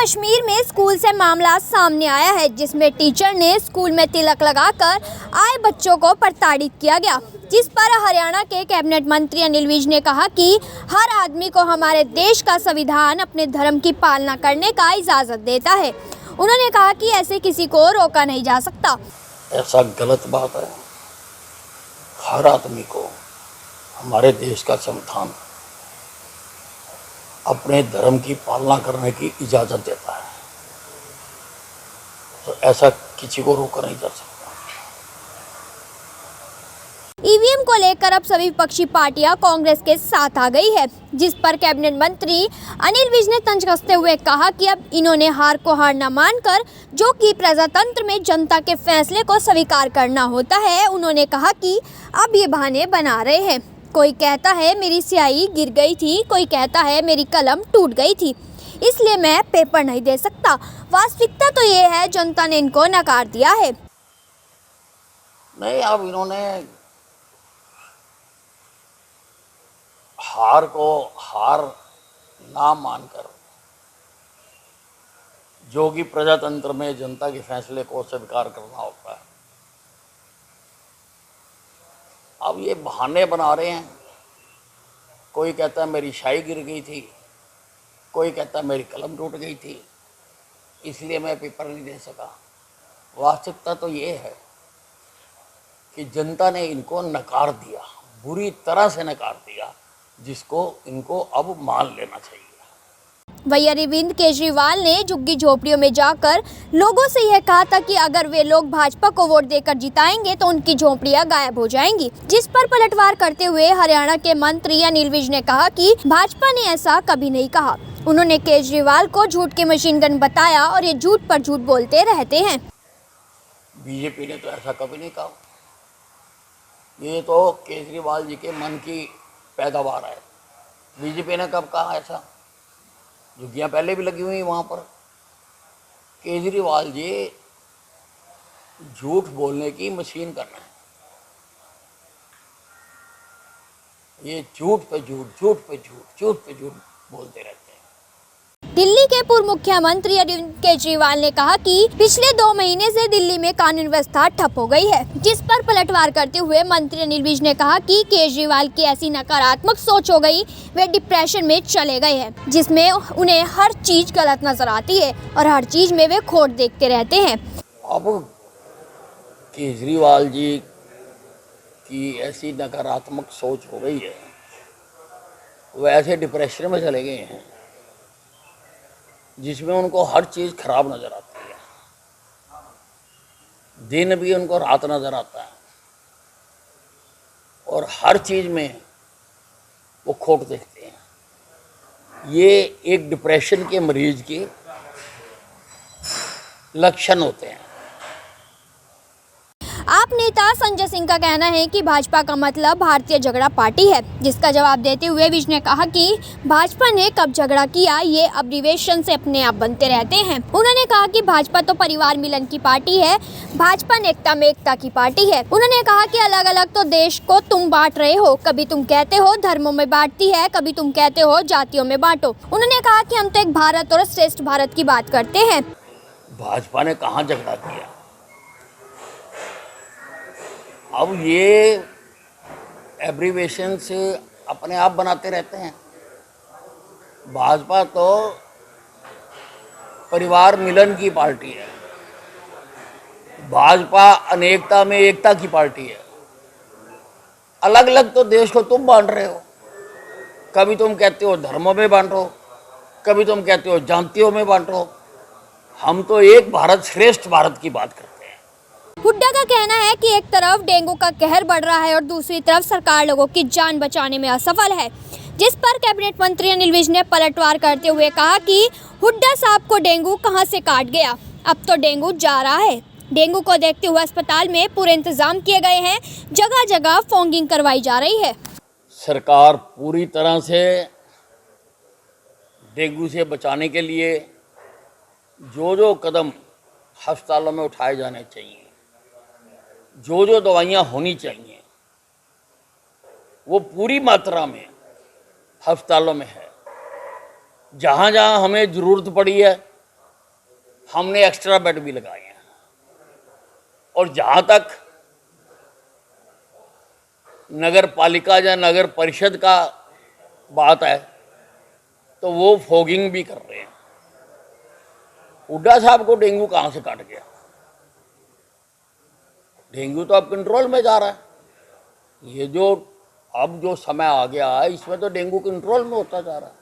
कश्मीर में स्कूल से मामला सामने आया है, जिसमें टीचर ने स्कूल में तिलक लगाकर आए बच्चों को प्रताड़ित किया गया, जिस पर हरियाणा के कैबिनेट मंत्री अनिल विज ने कहा कि हर आदमी को हमारे देश का संविधान अपने धर्म की पालना करने का इजाज़त देता है। उन्होंने कहा कि ऐसे किसी को रोका नहीं जा सकता। ऐसा गलत बात है। हर आदमी को हमारे देश का संविधान अपने धर्म की पालना करने की इजाज़त देता है, तो ऐसा किसी को रोका नहीं जा सकता। ईवीएम को लेकर अब सभी विपक्षी पार्टियां कांग्रेस के साथ आ गई है, जिस पर कैबिनेट मंत्री अनिल विज ने तंज कसते हुए कहा कि अब इन्होंने हार को हार न मानकर जो कि प्रजातंत्र में जनता के फैसले को स्वीकार करना होता है, उन्होंने कहा कि अब ये बहाने बना रहे हैं। कोई कहता है मेरी स्याही गिर गई थी, कोई कहता है मेरी कलम टूट गई थी, इसलिए मैं पेपर नहीं दे सकता। वास्तविकता तो ये है, जनता ने इनको नकार दिया है। नहीं, अब इन्होंने हार को हार ना मानकर जो कि प्रजातंत्र में जनता के फैसले को स्वीकार करना होता है, अब ये बहाने बना रहे हैं। कोई कहता है मेरी शाही गिर गई थी, कोई कहता है मेरी कलम टूट गई थी, इसलिए मैं पेपर नहीं दे सका। वास्तविकता तो ये है कि जनता ने इनको नकार दिया, बुरी तरह से नकार दिया, जिसको इनको अब मान लेना चाहिए। वहीं अरविंद केजरीवाल ने झुग्गी झोपड़ियों में जाकर लोगों से यह कहा था कि अगर वे लोग भाजपा को वोट देकर जिताएंगे तो उनकी झोपड़ियां गायब हो जाएंगी, जिस पर पलटवार करते हुए हरियाणा के मंत्री अनिल विज ने कहा कि भाजपा ने ऐसा कभी नहीं कहा। उन्होंने केजरीवाल को झूठ के मशीन गन बताया और ये झूठ पर झूठ बोलते रहते हैं। बीजेपी ने तो ऐसा कभी नहीं कहा। ये तो केजरीवाल जी के मन की पैदावार है। बीजेपी ने कब कहा ऐसा? झुग्गियाँ पहले भी लगी हुई वहाँ पर। केजरीवाल जी झूठ बोलने की मशीन करना है। ये झूठ पे झूठ, झूठ पे झूठ, झूठ पे झूठ बोलते रहते हैं। दिल्ली के पूर्व मुख्यमंत्री अरविंद केजरीवाल ने कहा कि पिछले 2 महीने से दिल्ली में कानून व्यवस्था ठप हो गई है, जिस पर पलटवार करते हुए मंत्री अनिल विज ने कहा कि केजरीवाल की ऐसी नकारात्मक सोच हो गई, वे डिप्रेशन में चले गए हैं, जिसमें उन्हें हर चीज गलत नजर आती है और हर चीज में वे खोट देखते रहते हैं। अब केजरीवाल जी की ऐसी नकारात्मक सोच हो गई है, वह ऐसे डिप्रेशन में चले गए हैं जिसमें उनको हर चीज़ खराब नज़र आती है। दिन भी उनको रात नज़र आता है और हर चीज़ में वो खोट देखते हैं। ये एक डिप्रेशन के मरीज के लक्षण होते हैं। आप नेता संजय सिंह का कहना है कि भाजपा का मतलब भारतीय झगड़ा पार्टी है, जिसका जवाब देते हुए विज ने कहा कि भाजपा ने कब झगड़ा किया, ये अब्रिविएशन से अपने आप बनते रहते हैं। उन्होंने कहा कि भाजपा तो परिवार मिलन की पार्टी है, भाजपा नेकता में एकता की पार्टी है। उन्होंने कहा कि अलग अलग तो देश को तुम बांट रहे हो, कभी तुम कहते हो धर्मों में बांटती है, कभी तुम कहते हो जातियों में बांटो। उन्होंने कहा कि हम तो एक भारत और श्रेष्ठ भारत की बात करते हैं। भाजपा ने कहाँ झगड़ा किया? अब ये एब्रीवेशन से अपने आप बनाते रहते हैं। भाजपा तो परिवार मिलन की पार्टी है, भाजपा अनेकता में एकता की पार्टी है। अलग अलग तो देश को तुम बांट रहे हो, कभी तुम कहते हो धर्मों में बांटो, कभी तुम कहते हो जातियों में बांटो। हम तो एक भारत श्रेष्ठ भारत की बात करते हैं। हुड्डा का कहना है कि एक तरफ डेंगू का कहर बढ़ रहा है और दूसरी तरफ सरकार लोगों की जान बचाने में असफल है, जिस पर कैबिनेट मंत्री अनिल विज ने पलटवार करते हुए कहा कि हुड्डा साहब को डेंगू कहां से काट गया, अब तो डेंगू जा रहा है। डेंगू को देखते हुए अस्पताल में पूरे इंतजाम किए गए हैं, जगह जगह फॉगिंग करवाई जा रही है। सरकार पूरी तरह से डेंगू से बचाने के लिए जो कदम अस्पतालों में उठाए जाने चाहिए, जो दवाइयाँ होनी चाहिए, वो पूरी मात्रा में अस्पतालों में है। जहाँ जहाँ हमें ज़रूरत पड़ी है हमने एक्स्ट्रा बेड भी लगाए हैं। और जहाँ तक नगर पालिका या नगर परिषद का बात है तो वो फॉगिंग भी कर रहे हैं। हुड्डा साहब को डेंगू कहाँ से काट गया? डेंगू तो अब कंट्रोल में जा रहा है। ये जो अब जो समय आ गया है इसमें तो डेंगू कंट्रोल में होता जा रहा है।